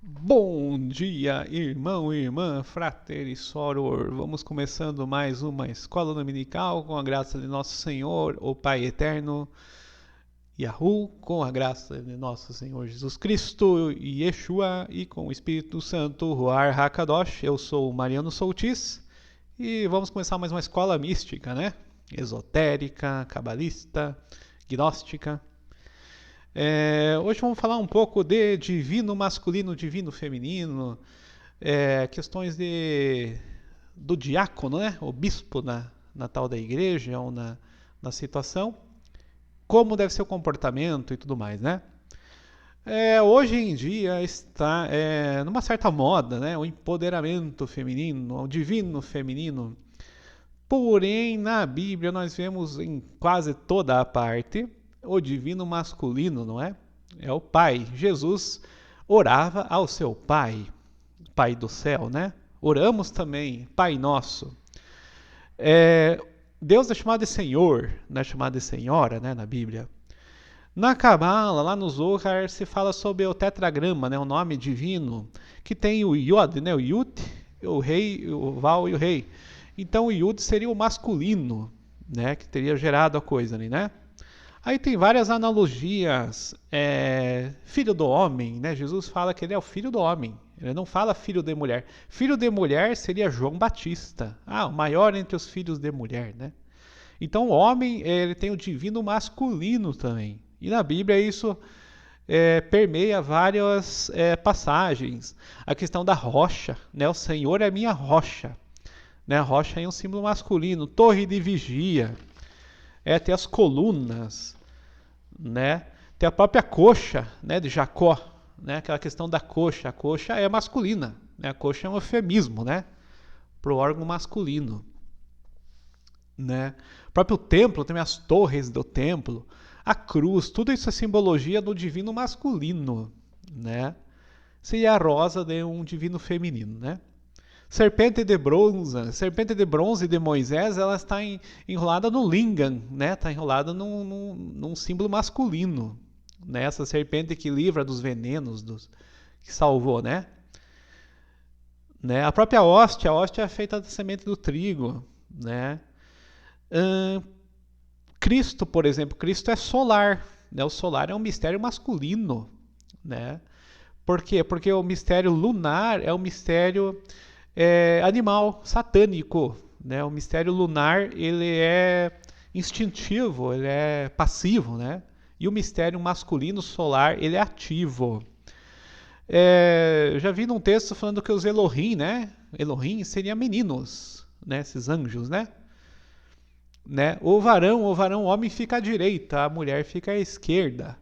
Bom dia, irmão e irmã, frater e soror. Vamos começando mais uma escola dominical com a graça de nosso Senhor, o Pai Eterno, Yahu, com a graça de nosso Senhor Jesus Cristo e Yeshua e com o Espírito Santo, Ruar Hakadosh. Eu sou o Mariano Soutis e vamos começar mais uma escola mística, né? Esotérica, cabalista, gnóstica. Hoje vamos falar um pouco de divino masculino, divino feminino, questões do diácono, né? O bispo na tal da igreja ou na situação, como deve ser o comportamento e tudo mais, né? Hoje em dia está numa certa moda, né? O empoderamento feminino, o divino feminino. Porém, na Bíblia nós vemos em quase toda a parte o divino masculino, não é? É o Pai. Jesus orava ao seu Pai, Pai do céu, né? Oramos também, Pai nosso. Deus é chamado de Senhor, não é chamado de Senhora, né, na Bíblia. Na Cabala, lá no Zohar, se fala sobre o tetragrama, né, o nome divino, que tem o Yod, né, o Yud, o Rei, o Val e o Rei. Então o Yud seria o masculino, né, que teria gerado a coisa ali, né? Aí tem várias analogias. Filho do homem, né? Jesus fala que ele é o filho do homem. Ele não fala filho de mulher. Filho de mulher seria João Batista. O maior entre os filhos de mulher, né? Então o homem ele tem o divino masculino também. E na Bíblia isso permeia várias passagens. A questão da rocha, né? O Senhor é minha rocha. Né? A rocha é um símbolo masculino. Torre de vigia. Tem as colunas, né? Tem a própria coxa, né, de Jacó, né? Aquela questão da coxa. A coxa é masculina, né? A coxa é um eufemismo, né? Para o órgão masculino, né? O próprio templo, tem as torres do templo, a cruz, tudo isso é simbologia do divino masculino, né? Seria a rosa de um divino feminino, né? Serpente de bronze de Moisés, ela está enrolada no lingam, né? Está enrolada num símbolo masculino, né? Essa serpente que livra dos venenos, que salvou, né? A própria hóstia, a hóstia é feita da semente do trigo, né? Cristo, por exemplo, Cristo é solar, né? O solar é um mistério masculino, né? Por quê? Porque o mistério lunar é um mistério animal, satânico, né? O mistério lunar ele é instintivo, ele é passivo, né? E o mistério masculino solar ele é ativo. Eu já vi num texto falando que os Elohim, né? Elohim seriam meninos, né? Esses anjos, né? O varão, o homem fica à direita, a mulher fica à esquerda,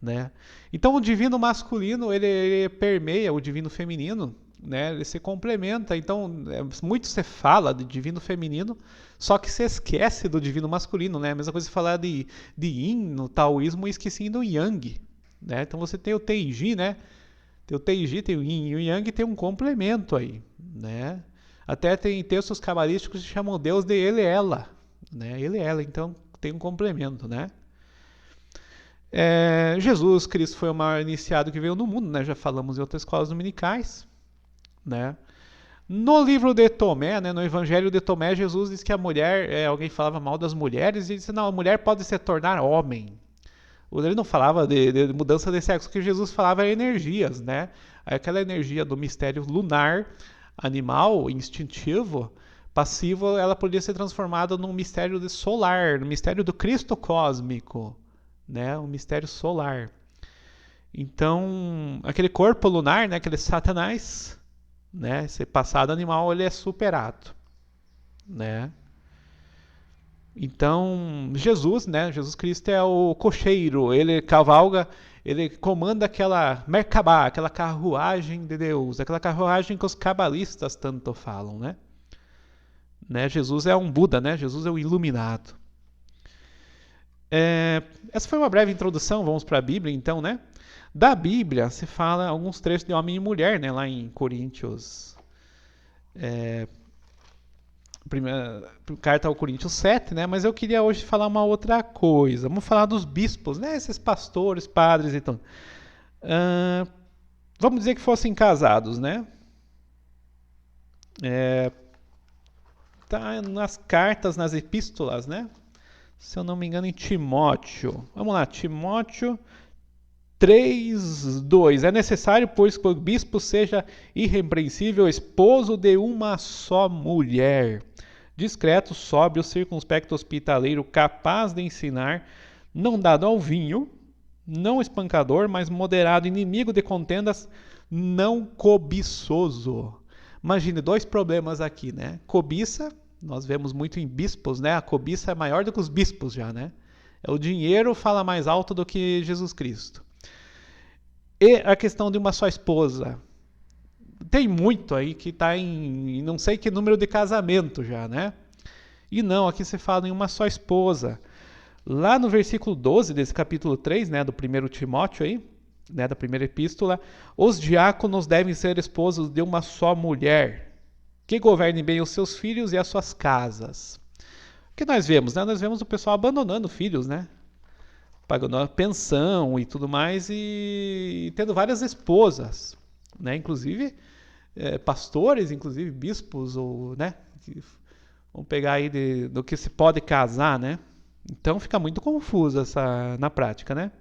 né? Então o divino masculino ele permeia o divino feminino, né? Ele se complementa. Então muito se fala de divino feminino, só que se esquece do divino masculino, né? A mesma coisa falar de Yin no taoísmo e esqueci do Yang, né? Então você tem o Teiji, né? Tem o Teiji, tem o Yin e o Yang, tem um complemento aí, né? Até tem textos cabalísticos que chamam Deus de ele e ela, né? Ele e ela, então tem um complemento, né? Jesus Cristo foi o maior iniciado que veio no mundo, né? Já falamos em outras escolas dominicais, né? No livro de Tomé, né, no Evangelho de Tomé, Jesus diz que a mulher, alguém falava mal das mulheres e disse, não, a mulher pode se tornar homem. Ele não falava de mudança de sexo, o que Jesus falava era energias, né? Aquela energia do mistério lunar, animal, instintivo, passivo, ela poderia ser transformada num mistério solar, no mistério do Cristo cósmico, né? Um mistério solar. Então, aquele corpo lunar, né, aquele Satanás, né, esse passado animal, ele é superado, né? Então, Jesus, né, Jesus Cristo é o cocheiro, ele cavalga, ele comanda aquela Merkabah, aquela carruagem de Deus, aquela carruagem que os cabalistas tanto falam, né? Jesus é um Buda, né? Jesus é o iluminado. Essa foi uma breve introdução, vamos para a Bíblia então, né? Da Bíblia se fala alguns trechos de homem e mulher, né? Lá em Coríntios, primeira carta ao Coríntios 7, né? Mas eu queria hoje falar uma outra coisa. Vamos falar dos bispos, né? Esses pastores, padres e tudo. Vamos dizer que fossem casados, né? Tá nas cartas, nas epístolas, né? Se eu não me engano, em Timóteo. Vamos lá, Timóteo 3:2. É necessário, pois, que o bispo seja irrepreensível, esposo de uma só mulher, discreto, sóbrio, circunspecto, hospitaleiro, capaz de ensinar, não dado ao vinho, não espancador, mas moderado, inimigo de contendas, não cobiçoso. Imagine dois problemas aqui, né? Cobiça, nós vemos muito em bispos, né? A cobiça é maior do que os bispos já, né? O dinheiro fala mais alto do que Jesus Cristo. E a questão de uma só esposa. Tem muito aí que está em não sei que número de casamento já, né? E não, aqui se fala em uma só esposa. Lá no versículo 12 desse capítulo 3, né, do 1 Timóteo aí, né, da primeira epístola, os diáconos devem ser esposos de uma só mulher, que governe bem os seus filhos e as suas casas. O que nós vemos, né? Nós vemos o pessoal abandonando filhos, né? Pagando pensão e tudo mais e tendo várias esposas, né? Inclusive pastores, inclusive bispos ou, né? Vamos pegar aí do que se pode casar, né? Então fica muito confuso essa na prática, né?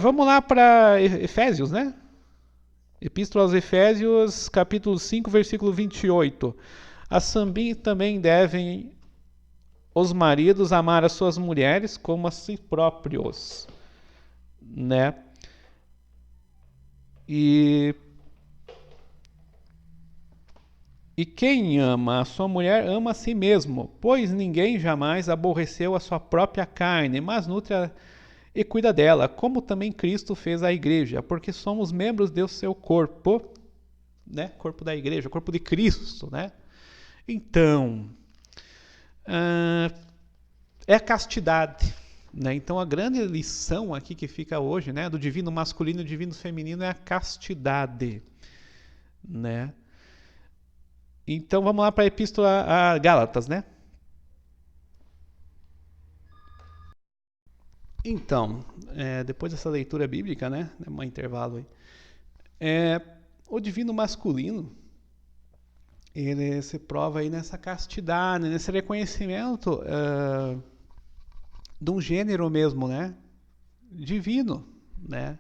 Vamos lá para Efésios, né? Epístola aos Efésios, capítulo 5, versículo 28. Assim também devem os maridos amar as suas mulheres como a si próprios, né? E quem ama a sua mulher ama a si mesmo, pois ninguém jamais aborreceu a sua própria carne, mas nutre e cuida dela, como também Cristo fez a igreja, porque somos membros do seu corpo, né? Corpo da igreja, corpo de Cristo, né? Então, é a castidade, né? Então, a grande lição aqui que fica hoje, né, do divino masculino e divino feminino é a castidade, né? Então, vamos lá para a epístola a Gálatas, né? Então, depois dessa leitura bíblica, né, um intervalo aí, o divino masculino, ele se prova aí nessa castidade, nesse reconhecimento de um gênero mesmo, né, divino, né,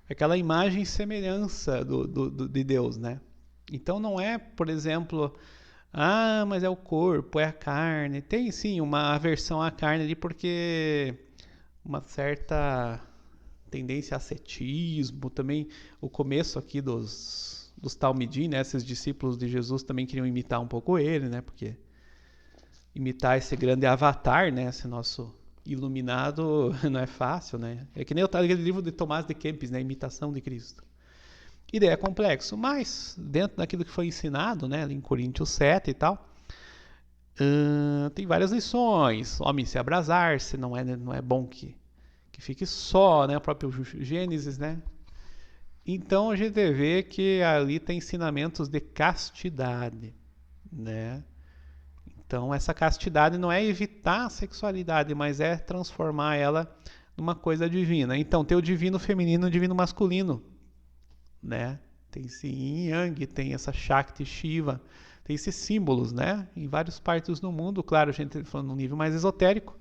aquela imagem e semelhança de Deus, né. Então não é, por exemplo, mas é o corpo, é a carne. Tem sim uma aversão à carne ali porque uma certa tendência a ascetismo, também o começo aqui dos Talmidim, né? Esses discípulos de Jesus também queriam imitar um pouco ele, né? Porque imitar esse grande avatar, né? Esse nosso iluminado não é fácil, né? É que nem aquele livro de Tomás de Kempis, né? Imitação de Cristo. E daí é complexo, mas dentro daquilo que foi ensinado, né? Ali em Coríntios 7 e tal, tem várias lições. Homem se abrasar-se, não é bom que fique só, né? O próprio Gênesis, né? Então a gente vê que ali tem ensinamentos de castidade, né? Então essa castidade não é evitar a sexualidade, mas é transformar ela numa coisa divina. Então tem o divino feminino e o divino masculino, né? Tem esse Yin e Yang, tem essa Shakti Shiva, tem esses símbolos, né? Em várias partes do mundo, claro, a gente falando num nível mais esotérico.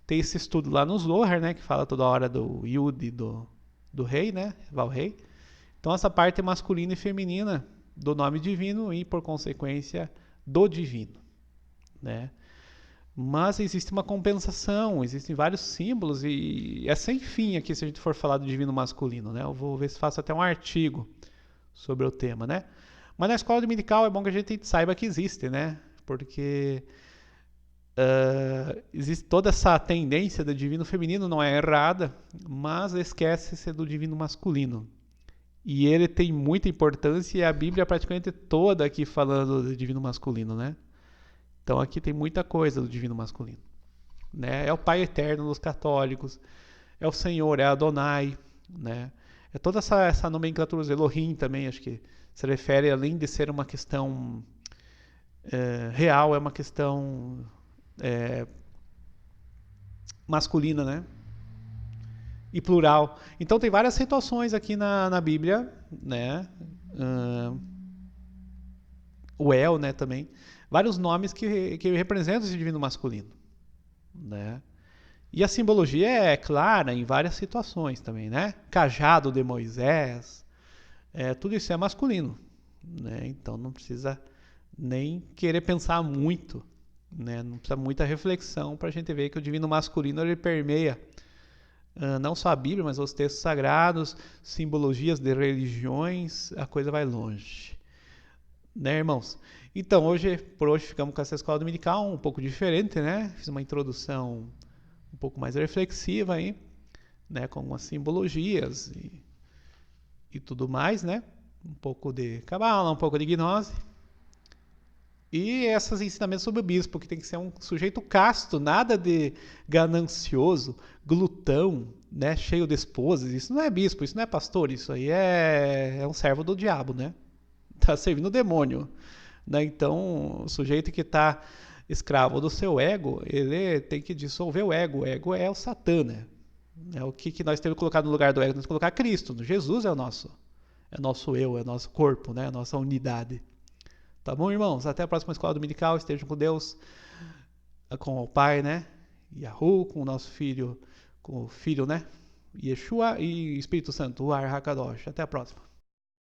Tem esse estudo lá no Zohar, né? Que fala toda hora do Yud do rei, né? Val-rei. Então essa parte masculina e feminina do nome divino e, por consequência, do divino, né? Mas existe uma compensação, existem vários símbolos e é sem fim aqui se a gente for falar do divino masculino, né? Eu vou ver se faço até um artigo sobre o tema, né? Mas na escola dominical é bom que a gente saiba que existe, né? Porque existe toda essa tendência do divino feminino, não é errada, mas esquece-se do divino masculino. E ele tem muita importância e a Bíblia é praticamente toda aqui falando do divino masculino, né? Então aqui tem muita coisa do divino masculino, né? É o Pai eterno dos católicos, é o Senhor, é Adonai, né? É toda essa nomenclatura, os Elohim também, acho que se refere, além de ser uma questão real, é uma questão masculina, né? e plural. Então tem várias situações aqui na Bíblia, né? Uh, o El, né, também. Vários nomes que representam esse divino masculino, né? E a simbologia é clara em várias situações também, né? Cajado de Moisés, tudo isso é masculino, né? Então não precisa nem querer pensar muito, né? Não precisa muita reflexão para a gente ver que o divino masculino ele permeia não só a Bíblia, mas os textos sagrados, simbologias de religiões, a coisa vai longe, né, irmãos? Então por hoje ficamos com essa escola dominical um pouco diferente, né? Fiz uma introdução um pouco mais reflexiva aí, né, com as simbologias e tudo mais, né? Um pouco de cabala, um pouco de gnose. E esses ensinamentos sobre o bispo, que tem que ser um sujeito casto, nada de ganancioso, glutão, né, cheio de esposas. Isso não é bispo, isso não é pastor, isso aí é um servo do diabo, né? Tá servindo o demônio, né? Então, o sujeito que está escravo do seu ego, ele tem que dissolver o ego. O ego é o Satã, né? É o que nós temos que colocar no lugar do ego? Nós temos que colocar Cristo. Jesus é o nosso eu, é o nosso corpo, né? A nossa unidade. Tá bom, irmãos? Até a próxima escola dominical. Estejam com Deus, com o Pai, né? Yahu, com o nosso filho, com o Filho, né? Yeshua e Espírito Santo, o Ar Hakadosh. Até a próxima.